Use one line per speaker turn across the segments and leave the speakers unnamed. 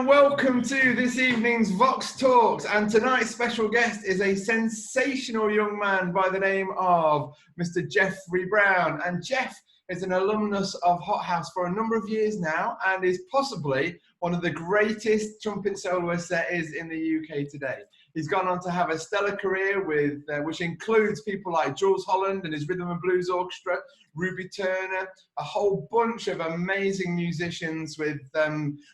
and welcome to this evening's Vox Talks. And tonight's special guest is a sensational young man by the name of Mr. Jeffrey Brown. And Jeff is an alumnus of Hot House for a number of years now and is possibly one of the greatest trumpet soloists there is in the UK today. He's gone on to have a stellar career with, which includes people like Jules Holland and his Rhythm and Blues Orchestra, Ruby Turner, a whole bunch of amazing musicians with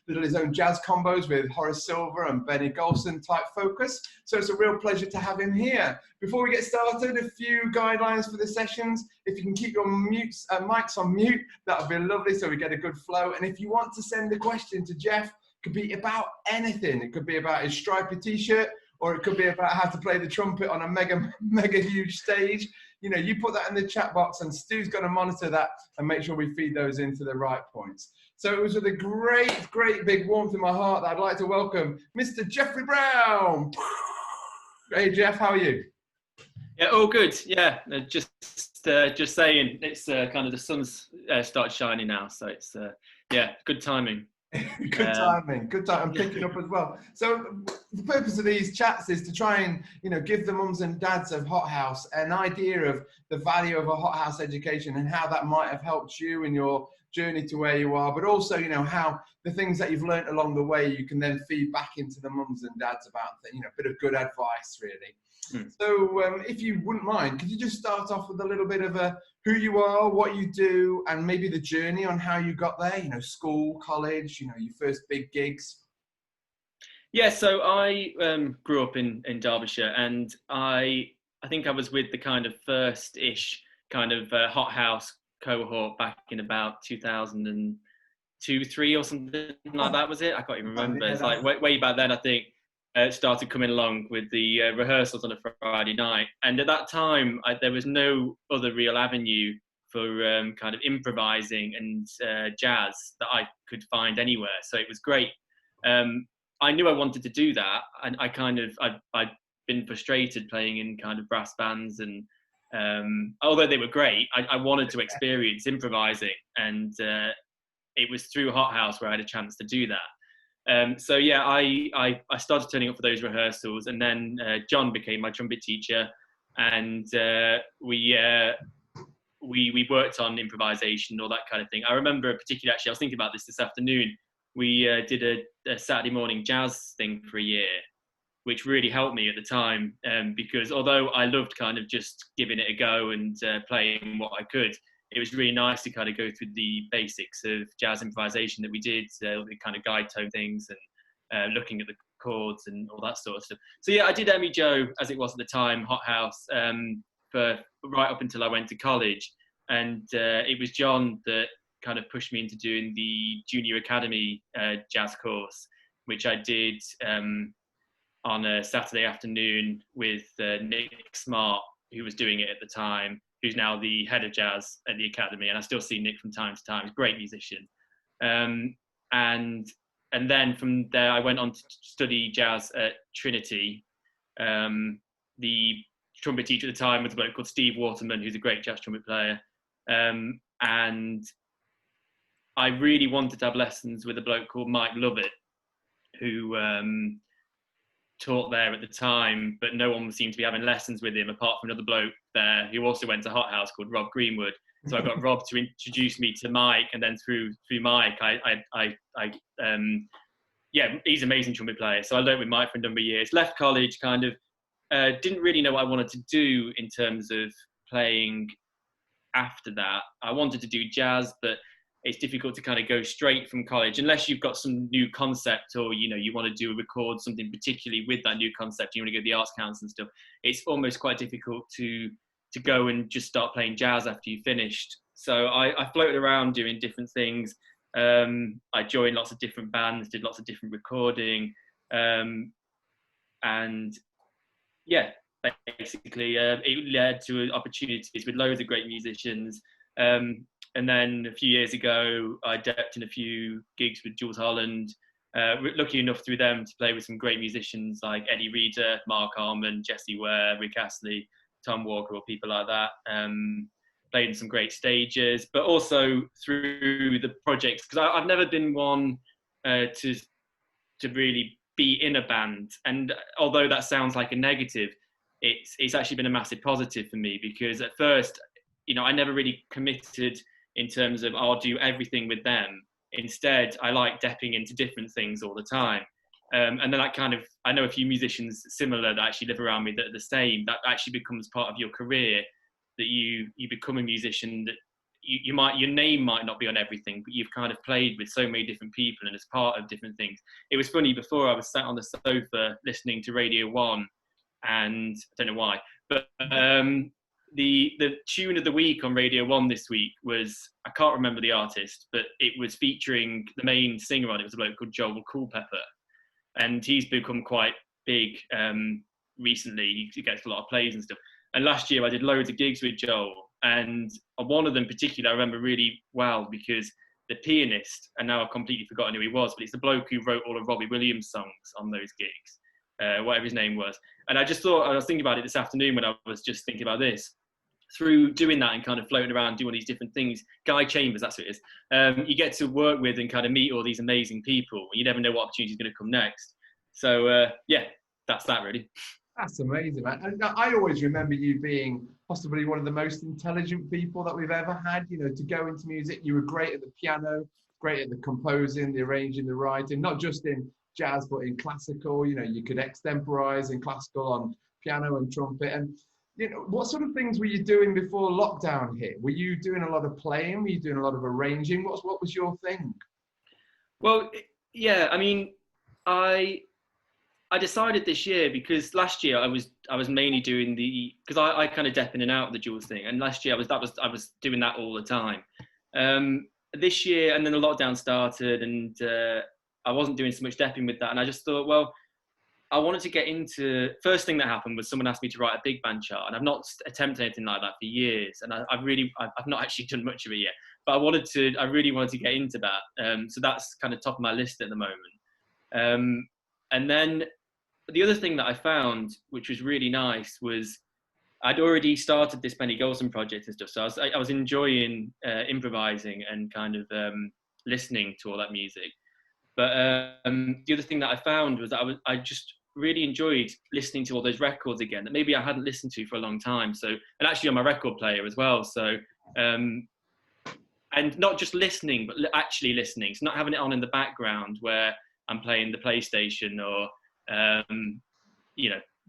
his own jazz combos with Horace Silver and Benny Golson type focus. So it's a real pleasure to have him here. Before we get started, a few guidelines for the sessions. If you can keep your mics on mute, that would be lovely so we get a good flow. And if you want to send a question to Jeff, it could be about anything. It could be about his stripy t-shirt, or it could be about how to play the trumpet on a mega huge stage. You know, you put that in the chat box and Stu's going to monitor that and make sure we feed those into the right points. So it was with a great big warmth in my heart that I'd like to welcome Mr. Jeffrey Brown. Hey Jeff, how are you?
Yeah, all good. Yeah, just saying, it's kind of the sun's started shining now, so it's yeah, good timing.
Good timing. I'm picking up as well. So the purpose of these chats is to try and, you know, give the mums and dads of Hot House an idea of the value of a Hot House education and how that might have helped you in your journey to where you are, but also, you know, how the things that you've learned along the way you can then feed back into the mums and dads about, you know, a bit of good advice really. So if you wouldn't mind, could you just start off with a little bit of who you are, what you do, and maybe the journey on how you got there, you know, school, college, you know, your first big gigs?
Yeah, so I grew up in Derbyshire, and I think I was with the kind of first-ish kind of Hot House cohort back in about 2002, 3 or something like that, was it? I can't even remember. It's like way back then, I think. Started coming along with the rehearsals on a Friday night, and at that time there was no other real avenue for kind of improvising and jazz that I could find anywhere, so it was great. I knew I wanted to do that, and I'd been frustrated playing in kind of brass bands, and although they were great, I wanted to experience improvising, and it was through Hot House where I had a chance to do that. So yeah, I started turning up for those rehearsals, and then John became my trumpet teacher, and we worked on improvisation, all that kind of thing. I remember particularly, actually, I was thinking about this afternoon. We did a Saturday morning jazz thing for a year, which really helped me at the time, because although I loved kind of just giving it a go and playing what I could, it was really nice to kind of go through the basics of jazz improvisation that we did, the kind of guide tone things and looking at the chords and all that sort of stuff. So yeah, I did Emmy Joe, as it was at the time, Hot House, for right up until I went to college. And it was John that kind of pushed me into doing the Junior Academy jazz course, which I did on a Saturday afternoon with Nick Smart, who was doing it at the time, who's now the head of jazz at the Academy, and I still see Nick from time to time. He's a great musician. And then from there, I went on to study jazz at Trinity. The trumpet teacher at the time was a bloke called Steve Waterman, who's a great jazz trumpet player. And I really wanted to have lessons with a bloke called Mike Lovett, who taught there at the time, but no one seemed to be having lessons with him apart from another bloke there who also went to Hot House called Rob Greenwood. So I got Rob to introduce me to Mike, and then through Mike, yeah, he's an amazing trumpet player. So I learned with Mike for a number of years. Left college, kind of didn't really know what I wanted to do in terms of playing after that. I wanted to do jazz, but it's difficult to kind of go straight from college unless you've got some new concept, or you know, you want to record something particularly with that new concept. You want to go to the Arts Council and stuff. It's almost quite difficult to go and just start playing jazz after you finished. So I floated around doing different things. I joined lots of different bands, did lots of different recording, and yeah, basically it led to opportunities with loads of great musicians. And then a few years ago, I dipped in a few gigs with Jules Holland. Lucky enough through them to play with some great musicians like Eddie Reader, Mark Harmon, Jesse Ware, Rick Astley, Tom Walker, or people like that. Played in some great stages, but also through the projects, because I've never been one to to really be in a band. And although that sounds like a negative, it's actually been a massive positive for me, because at first, I never really committed in terms of I'll do everything with them. Instead, I like dipping into different things all the time. And then I know a few musicians similar that actually live around me that are the same. That actually becomes part of your career, that you become a musician, that your name might not be on everything, but you've kind of played with so many different people and as part of different things. It was funny, before I was sat on the sofa listening to Radio 1, and I don't know why, but the tune of the week on Radio 1 this week was, I can't remember the artist, but it was featuring the main singer on it was a bloke called Joel Culpepper, and he's become quite big recently. He gets a lot of plays and stuff. And last year I did loads of gigs with Joel, and one of them particularly I remember really well, because the pianist, and now I've completely forgotten who he was, but it's the bloke who wrote all of Robbie Williams' songs on those gigs, whatever his name was. And I just thought, I was thinking about it this afternoon when I was just thinking about this. Through doing that and kind of floating around doing all these different things, Guy Chambers, that's what it is, you get to work with and kind of meet all these amazing people. You never know what opportunity is going to come next. So yeah, that's that really.
That's amazing, man. And I always remember you being possibly one of the most intelligent people that we've ever had, to go into music. You were great at the piano, great at the composing, the arranging, the writing, not just in jazz, but in classical. You could extemporize in classical on piano and trumpet. And what sort of things were you doing before lockdown hit? Were you doing a lot of playing? Were you doing a lot of arranging? What was your thing?
Well, yeah, I mean, I decided this year, because last year I was mainly doing because I kind of dip in and out of the duals thing, and last year I was doing that all the time. This year, and then the lockdown started, and I wasn't doing so much depping with that, and I just thought, well, I wanted to get into. First thing that happened was someone asked me to write a big band chart, and I've not attempted anything like that for years, and I've not actually done much of it yet. But I really wanted to get into that. So that's kind of top of my list at the moment. And then the other thing that I found, which was really nice, was I'd already started this Benny Golson project and stuff, so I was enjoying improvising and kind of listening to all that music. But the other thing that I found was that I just really enjoyed listening to all those records again that maybe I hadn't listened to for a long time. So, and actually on my record player as well. So, and not just listening, but actually listening. So not having it on in the background where I'm playing the PlayStation or,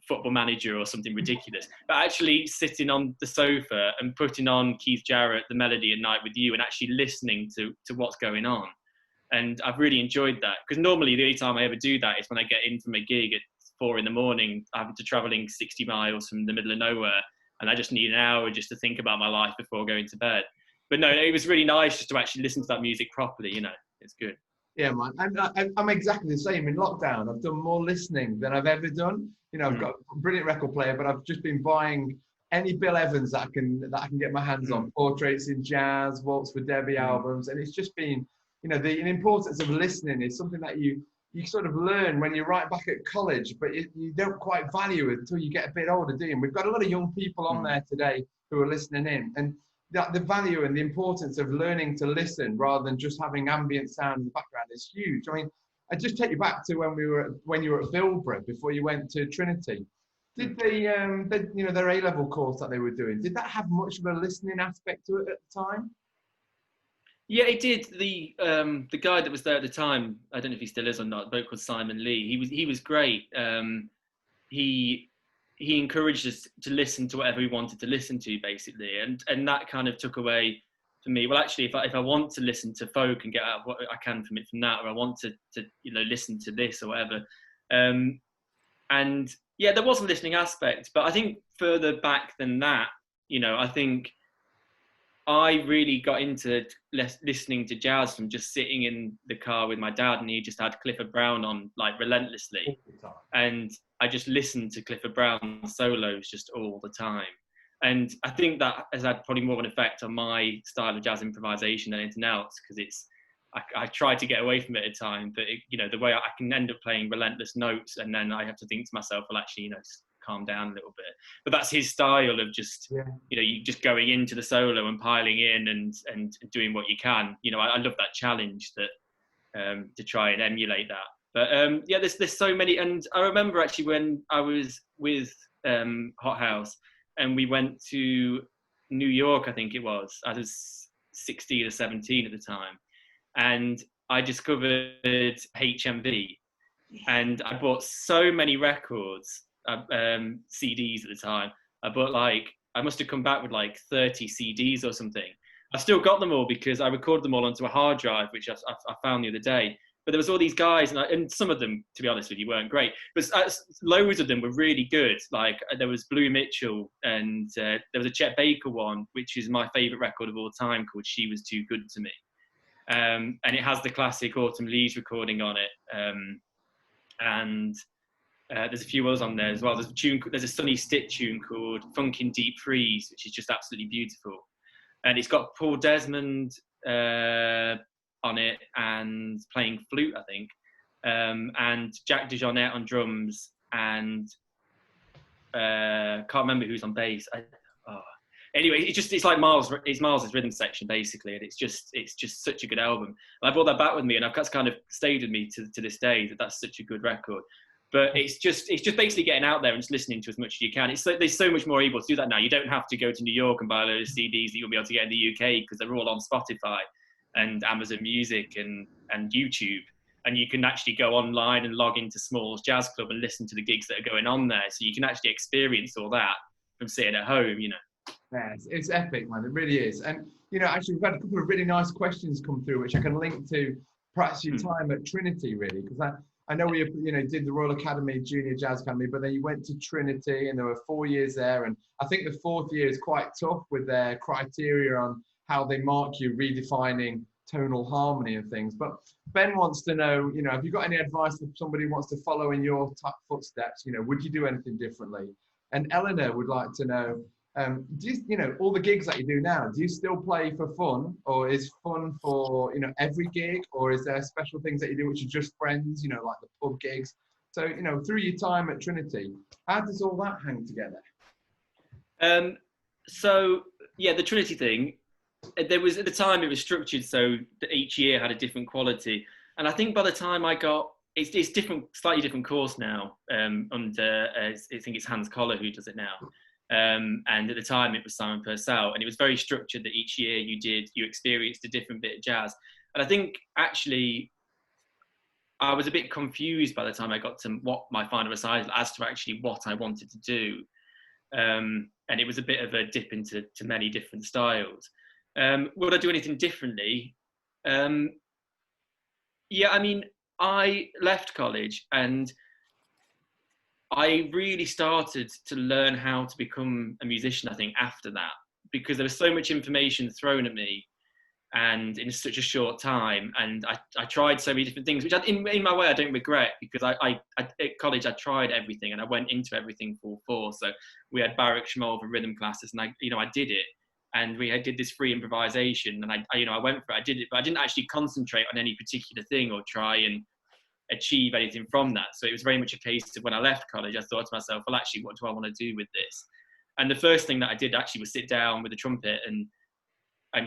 Football Manager or something ridiculous, but actually sitting on the sofa and putting on Keith Jarrett, The Melody at Night with You, and actually listening to what's going on. And I've really enjoyed that, because normally the only time I ever do that is when I get in from a gig at 4 a.m, having to traveling 60 miles from the middle of nowhere, and I just need an hour just to think about my life before going to bed. But no, it was really nice just to actually listen to that music properly. It's good.
Yeah, man. I'm exactly the same. In lockdown, I've done more listening than I've ever done. I've got a brilliant record player, but I've just been buying any Bill Evans that I can get my hands on. Portraits in Jazz, Waltz for Debbie albums, and it's just been, the importance of listening is something that you sort of learn when you're right back at college, but you don't quite value it until you get a bit older, do you? And we've got a lot of young people on there today who are listening in, and the value and the importance of learning to listen rather than just having ambient sound in the background is huge. I mean, I just take you back to when you were at Bilborough before you went to Trinity. Did their A-level course that they were doing, did that have much of a listening aspect to it at the time?
Yeah, it did. The guy that was there at the time, I don't know if he still is or not, a bloke called Simon Lee. He was great. He encouraged us to listen to whatever we wanted to listen to, basically, and that kind of took away for me. Well, actually, if I want to listen to folk and get out what I can from that, or I want to listen to this or whatever, and yeah, there was a listening aspect, but I think further back than that, I think I really got into listening to jazz from just sitting in the car with my dad, and he just had Clifford Brown on like relentlessly, and I just listened to Clifford Brown solos just all the time. And I think that has had probably more of an effect on my style of jazz improvisation than anything else, because I tried to get away from it at times, but the way I can end up playing relentless notes, and then I have to think to myself, well, actually, calm down a little bit. But that's his style of just, you just going into the solo and piling in and doing what you can. I love that challenge that to try and emulate that. But yeah, there's so many, and I remember actually when I was with Hot House, and we went to New York. I think it was. I was 16 or 17 at the time, and I discovered HMV, and I bought so many records, CDs at the time. I bought like, I must have come back with like 30 CDs or something. I've still got them all because I recorded them all onto a hard drive, which I found the other day. But there was all these guys, and some of them, to be honest with you, weren't great. But loads of them were really good. Like there was Blue Mitchell, and there was a Chet Baker one, which is my favourite record of all time, called "She Was Too Good to Me," and it has the classic Autumn Leaves recording on it. And there's a few others on there as well. There's a Sonny Stitt tune called "Funkin' Deep Freeze," which is just absolutely beautiful, and it's got Paul Desmond on it and playing flute, I think, and Jack DeJohnette on drums, and can't remember who's on bass. Anyway, it's like Miles's rhythm section basically, and it's just such a good album. And I brought that back with me, and that's kind of stayed with me to this day. That's such a good record. But it's just basically getting out there and just listening to as much as you can. There's so much more able to do that now. You don't have to go to New York and buy a load of CDs that you'll be able to get in the UK, because they're all on Spotify and Amazon Music and YouTube. And you can actually go online and log into Smalls Jazz Club and listen to the gigs that are going on there. So you can actually experience all that from sitting at home, you know.
Yeah, it's epic, man. It really is. And, you know, actually, we've had a couple of really nice questions come through, which I can link to perhaps your time at Trinity, really, because I know we, you know, did the Royal Academy, Junior Jazz Academy, but then you went to Trinity, and there were 4 years there. And I think the fourth year is quite tough with their criteria on how they mark you, redefining tonal harmony and things. But Ben wants to know, you know, have you got any advice if somebody wants to follow in your footsteps? You know, would you do anything differently? And Eleanor would like to know, do you know, all the gigs that you do now, do you still play for fun, or is fun for, you know, every gig, or is there special things that you do which are just friends, you know, like the pub gigs? So, you know, through your time at Trinity, how does all that hang together?
So yeah, the Trinity thing, there was, at the time it was structured so that each year had a different quality, and I think by the time I got, it's different, slightly different course now, under I think it's Hans Koller who does it now. And at the time it was Simon Purcell, and it was very structured that each year you experienced a different bit of jazz. And I think actually I was a bit confused by the time I got to what my final recital as to actually what I wanted to do. And it was a bit of a dip into many different styles. Would I do anything differently? Yeah, I mean, I left college and I really started to learn how to become a musician, I think, after that, because there was so much information thrown at me and in such a short time. And I tried so many different things, which in my way I don't regret, because I at college I tried everything and I went into everything full force. So we had Baruch Shmuel for rhythm classes, and I did it. And we did this free improvisation, and I went for it, I did it, but I didn't actually concentrate on any particular thing or try and achieve anything from that. So it was very much a case of when I left college, I thought to myself, well, actually, what do I want to do with this? And the first thing that I did actually was sit down with the trumpet and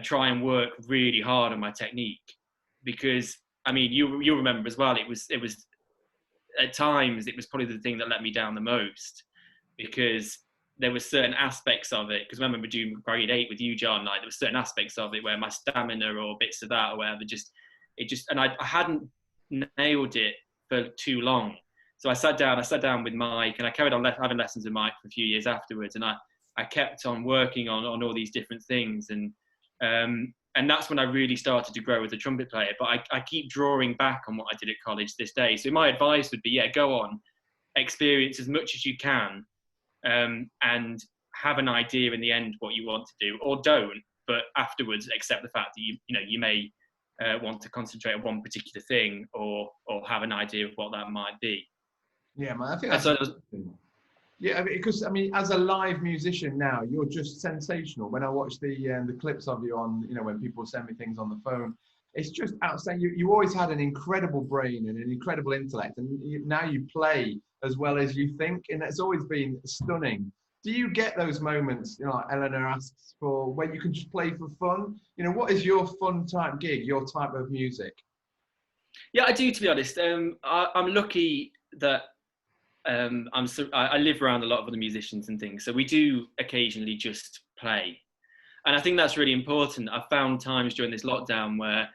try and work really hard on my technique. Because, I mean, you remember as well, it was at times, it was probably the thing that let me down the most, because there were certain aspects of it, because I remember doing grade 8 with you, John, like there were certain aspects of it where my stamina or bits of that or whatever, and I hadn't nailed it for too long. So I sat down with Mike, and I carried on having lessons with Mike for a few years afterwards, and I kept on working on all these different things, and that's when I really started to grow as a trumpet player. But I keep drawing back on what I did at college this day. So my advice would be, yeah, go on, experience as much as you can, and have an idea in the end what you want to do, or don't, but afterwards accept the fact that you may want to concentrate on one particular thing, or have an idea of what that might be.
Yeah, man, I think that's yeah, because I mean, as a live musician now, you're just sensational. When I watch the clips of you on, you know, when people send me things on the phone, it's just outstanding. You always had an incredible brain and an incredible intellect, and now you play as well as you think, and it's always been stunning. Do you get those moments, you know, like Eleanor asks for, where you can just play for fun? You know, what is your fun type gig, your type of music?
Yeah, I do, to be honest. I'm lucky that I live around a lot of other musicians and things, so we do occasionally just play, and I think that's really important. I've found times during this lockdown where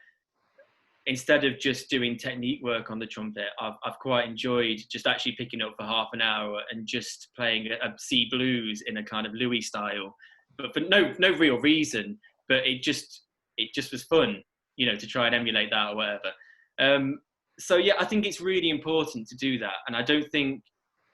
instead of just doing technique work on the trumpet, I've quite enjoyed just actually picking up for half an hour and just playing a C blues in a kind of Louis style, but for no real reason. But it just was fun, to try and emulate that or whatever. So yeah, I think it's really important to do that, and I don't think,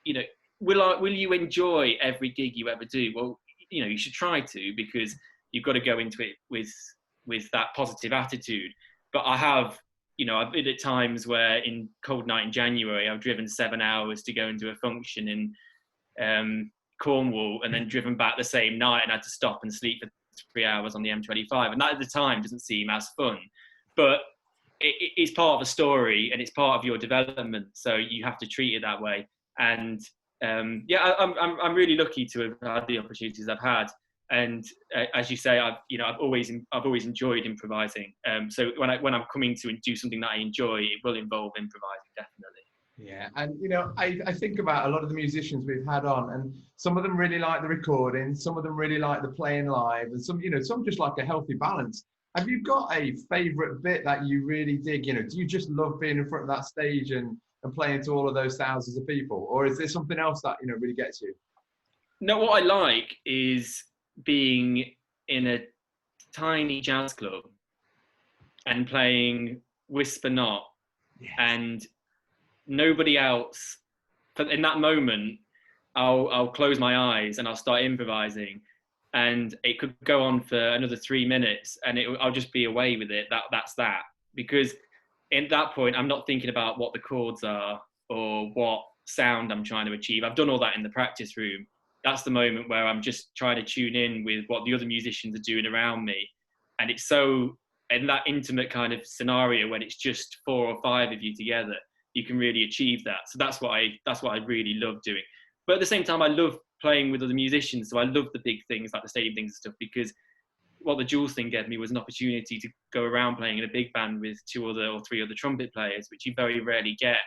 you know, will you enjoy every gig you ever do? Well, you should try to, because you've got to go into it with that positive attitude. But I've been at times where in cold night in January, I've driven 7 hours to go and do a function in Cornwall, and then driven back the same night and had to stop and sleep for 3 hours on the M25. And that at the time doesn't seem as fun, but it's part of a story and it's part of your development. So you have to treat it that way. And yeah, I'm really lucky to have had the opportunities I've had. And as you say, I've always enjoyed improvising. So when I'm coming to do something that I enjoy, it will involve improvising, definitely.
Yeah, and I think about a lot of the musicians we've had on, and some of them really like the recording, some of them really like the playing live, and some just like a healthy balance. Have you got a favorite bit that you really dig? Do you just love being in front of that stage and playing to all of those thousands of people, or is there something else that really gets you?
No, what I like is being in a tiny jazz club and playing Whisper Not,
Yes.
and nobody else. But in that moment, I'll close my eyes and I'll start improvising, and it could go on for another 3 minutes, and I'll just be away with it. That's that, because in that point, I'm not thinking about what the chords are or what sound I'm trying to achieve. I've done all that in the practice room. That's the moment where I'm just trying to tune in with what the other musicians are doing around me, and it's so in that intimate kind of scenario when it's just 4 or 5 of you together, you can really achieve that. So that's what I really love doing. But at the same time, I love playing with other musicians. So I love the big things like the stadium things and stuff, because what the Jules thing gave me was an opportunity to go around playing in a big band with 2 other or 3 other trumpet players, which you very rarely get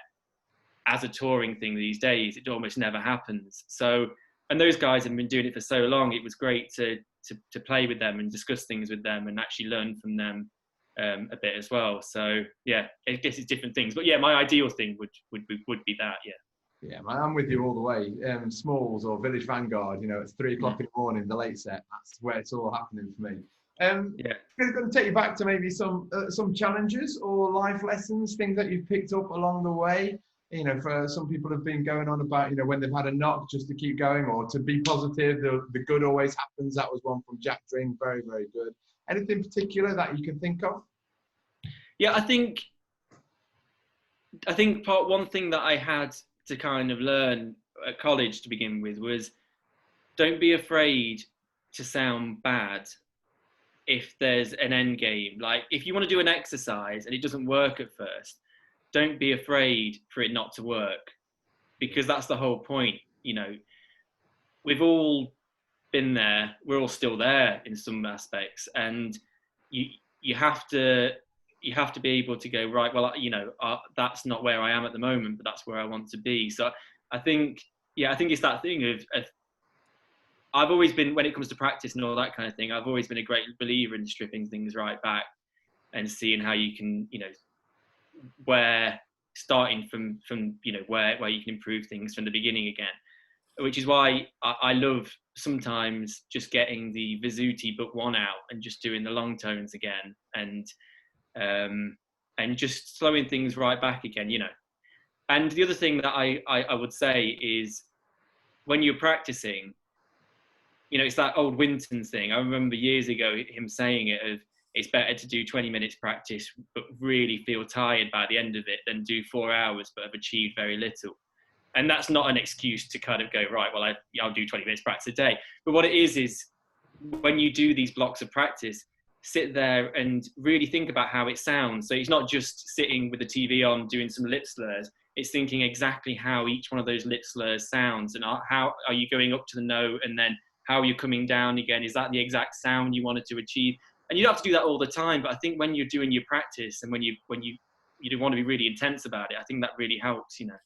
as a touring thing these days. It almost never happens. So, and those guys have been doing it for so long. It was great to play with them and discuss things with them and actually learn from them a bit as well. So yeah, I guess it's different things. But yeah, my ideal thing would be that. Yeah.
Yeah, man, I'm with you all the way. Smalls or Village Vanguard, it's 3 o'clock in the morning, the late set. That's where it's all happening for me.
Yeah.
I'm going to take you back to maybe some challenges or life lessons, things that you've picked up along the way. For some people have been going on about, when they've had a knock, just to keep going or to be positive. The good always happens. That was one from Jack Dring. Very, very good. Anything particular that you can think of?
Yeah, I think one thing that I had to kind of learn at college to begin with was, don't be afraid to sound bad if there's an end game. Like if you want to do an exercise and it doesn't work at first, don't be afraid for it not to work, because that's the whole point. We've all been there, we're all still there in some aspects, and you have to be able to go, right, well, that's not where I am at the moment, but that's where I want to be. So I think it's that thing of I've always been, when it comes to practice and all that kind of thing, I've always been a great believer in stripping things right back and seeing how you can, where starting from where you can improve things from the beginning again, which is why I love sometimes just getting the Visuti Book 1 out and just doing the long tones again, and just slowing things right back again, And the other thing that I would say is, when you're practicing, it's that old Winton thing. I remember years ago him saying it, of it's better to do 20 minutes practice but really feel tired by the end of it than do 4 hours but have achieved very little. And that's not an excuse to kind of go, right, well, I'll do 20 minutes practice a day. But what it is when you do these blocks of practice, sit there and really think about how it sounds. So it's not just sitting with the TV on doing some lip slurs. It's thinking exactly how each one of those lip slurs sounds, and how are you going up to the note, and then how are you coming down again? Is that the exact sound you wanted to achieve? And you don't have to do that all the time, but I think when you're doing your practice and when you you want to be really intense about it. I think that really helps, you know.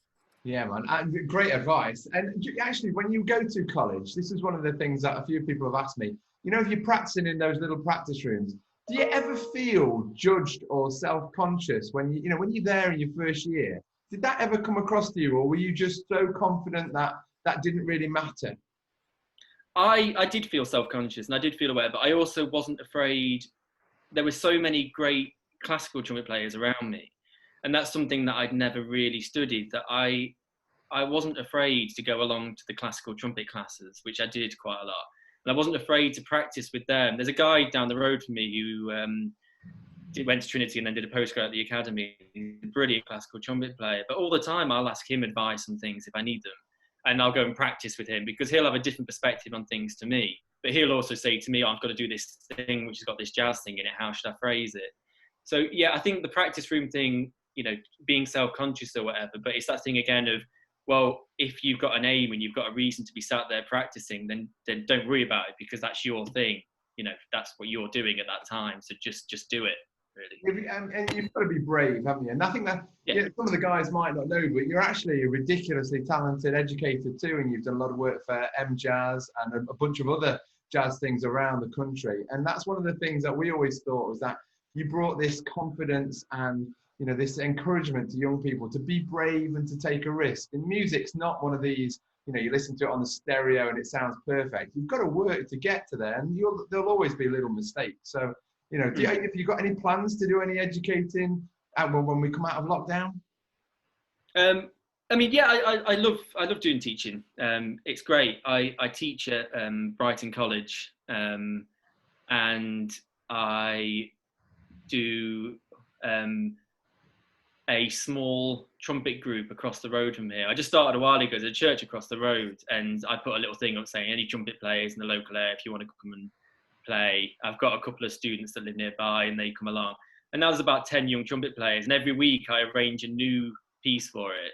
Yeah, man, and great advice. And actually, when you go to college, this is one of the things that a few people have asked me. You know, if you're practicing in those little practice rooms, do you ever feel judged or self-conscious when you know, when you're there in your first year? Did that ever come across to you, or were you just so confident that that didn't really matter?
I did feel self-conscious and I did feel aware, but I also wasn't afraid. There were so many great classical trumpet players around me, and that's something that I'd never really studied, that I wasn't afraid to go along to the classical trumpet classes, which I did quite a lot. And I wasn't afraid to practice with them. There's a guy down the road from me who went to Trinity and then did a postgrad at the academy. He's a brilliant classical trumpet player, but all the time I'll ask him advice on things if I need them. And I'll go and practice with him because he'll have a different perspective on things to me. But he'll also say to me, oh, I've got to do this thing which has got this jazz thing in it. How should I phrase it? So yeah, I think the practice room thing, you know, being self-conscious or whatever, but it's that thing again of, well, if you've got an aim and you've got a reason to be sat there practicing, then don't worry about it because that's your thing. You know, that's what you're doing at that time. So just do it, really.
And you've got to be brave, haven't you? And I think that some of the guys might not know, but you're actually a ridiculously talented educator too, and you've done a lot of work for M Jazz and a bunch of other jazz things around the country. And that's one of the things that we always thought was that you brought this confidence and, you know, this encouragement to young people to be brave and to take a risk. And music's not one of these, you know, you listen to it on the stereo and it sounds perfect. You've got to work to get to there, and there'll always be little mistakes. So, you know, have you got any plans to do any educating when we come out of lockdown?
I mean, yeah, I love doing teaching. It's great. I teach at Brighton College, and I do a small trumpet group across the road from here. I just started a while ago. There's a church across the road, and I put a little thing up saying any trumpet players in the local area, if you want to come and play. I've got a couple of students that live nearby, and they come along. And now there's about 10 young trumpet players, and every week I arrange a new piece for it.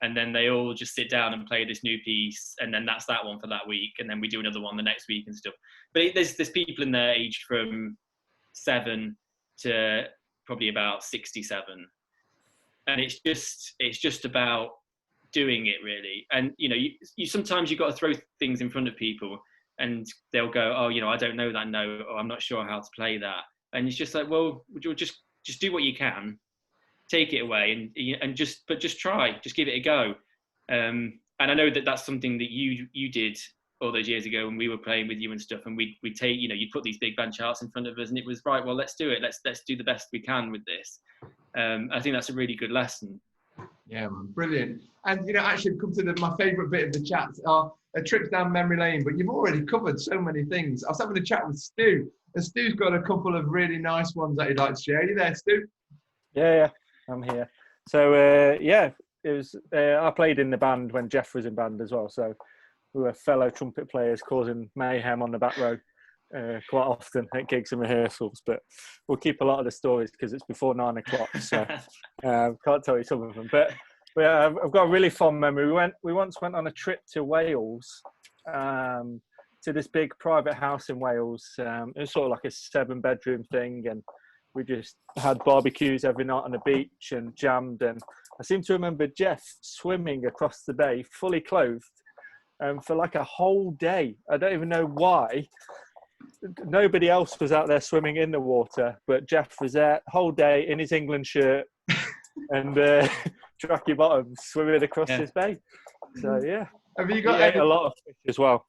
And then they all just sit down and play this new piece, and then that's that one for that week, and then we do another one the next week and stuff. But there's people in there aged from 7 to probably about 67, and it's just about doing it, really. And you know, you sometimes you've got to throw things in front of people, and they'll go, oh, you know, I don't know that note, or I'm not sure how to play that, and it's just like, well, you'll just do what you can. Take it away and just try, just give it a go. And I know that that's something that you did all those years ago when we were playing with you and stuff, and we take, you know, you put these big band charts in front of us, and it was right, well, let's do it, let's do the best we can with this. I think that's a really good lesson.
Yeah, man, brilliant. And you know, actually come to my favourite bit of the chat, a trip down memory lane, but you've already covered so many things. I was having a chat with Stu, and Stu's got a couple of really nice ones that he'd like to share. Are you there, Stu?
Yeah, I'm here. So it was. I played in the band when Jeff was in band as well. So we were fellow trumpet players causing mayhem on the back row quite often at gigs and rehearsals. But we'll keep a lot of the stories because it's before 9 o'clock. So can't tell you some of them. But I've got a really fond memory. We once went on a trip to Wales. To this big private house in Wales. It was sort of like a 7-bedroom thing, and we just had barbecues every night on the beach and jammed. And I seem to remember Jeff swimming across the bay, fully clothed, for like a whole day. I don't even know why. Nobody else was out there swimming in the water, but Jeff was there whole day in his England shirt and tracky bottoms, swimming across this bay. So yeah.
Have you got
a lot of fish as well?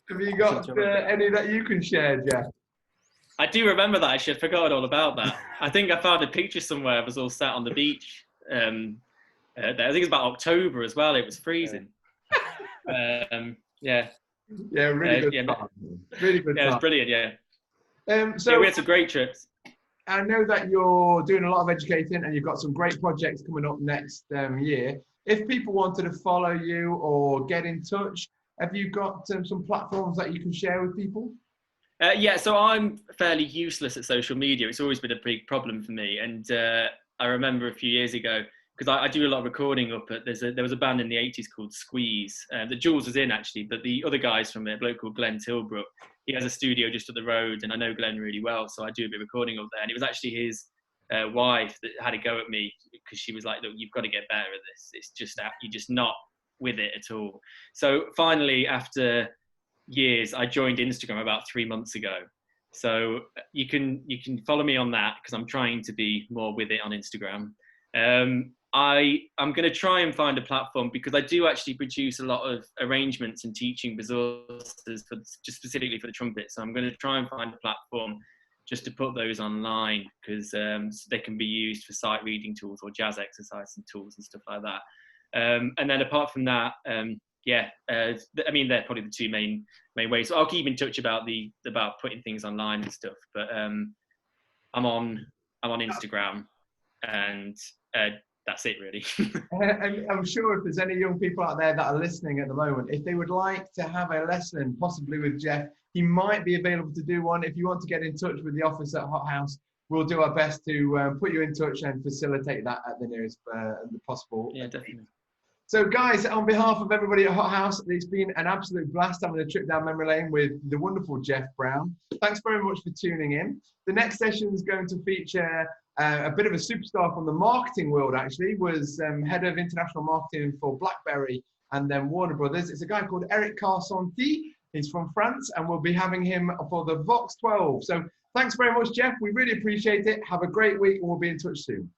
Have you got any that you can share, Jeff?
I do remember that. Actually, I forgot all about that. I think I found a picture somewhere. I was all sat on the beach. I think it was about October as well. It was freezing.
Yeah, really good. Really good.
Yeah, it was brilliant. Yeah.
So
yeah, we had some great trips.
I know that you're doing a lot of educating, and you've got some great projects coming up next year. If people wanted to follow you or get in touch, have you got some platforms that you can share with people?
Yeah, so I'm fairly useless at social media. It's always been a big problem for me. And I remember a few years ago, because I do a lot of recording up at, there was a band in the 80s called Squeeze, that Jules was in actually, but the other guys from a bloke called Glenn Tilbrook, he has a studio just up the road, and I know Glenn really well, so I do a bit of recording up there. And it was actually his wife that had a go at me because she was like, look, you've got to get better at this. It's just that you're just not with it at all. So finally, after years, I joined Instagram about 3 months ago. So you can follow me on that because I'm trying to be more with it on Instagram. I'm going to try and find a platform because I do actually produce a lot of arrangements and teaching resources for just specifically for the trumpet. So I'm going to try and find a platform just to put those online because so they can be used for sight reading tools or jazz exercise and tools and stuff like that. And then apart from that, I mean, they're probably the two main ways. So I'll keep in touch about putting things online and stuff. But I'm on Instagram, and that's it really.
And I'm sure if there's any young people out there that are listening at the moment, if they would like to have a lesson, possibly with Jeff, he might be available to do one. If you want to get in touch with the office at Hot House, we'll do our best to put you in touch and facilitate that at the nearest possible.
Yeah, definitely.
So guys, on behalf of everybody at Hot House, it's been an absolute blast having a trip down memory lane with the wonderful Jeff Brown. Thanks very much for tuning in. The next session is going to feature a bit of a superstar from the marketing world, actually, was head of international marketing for BlackBerry and then Warner Brothers. It's a guy called Eric Carsonti. He's from France, and we'll be having him for the Vox 12. So thanks very much, Jeff. We really appreciate it. Have a great week, and we'll be in touch soon.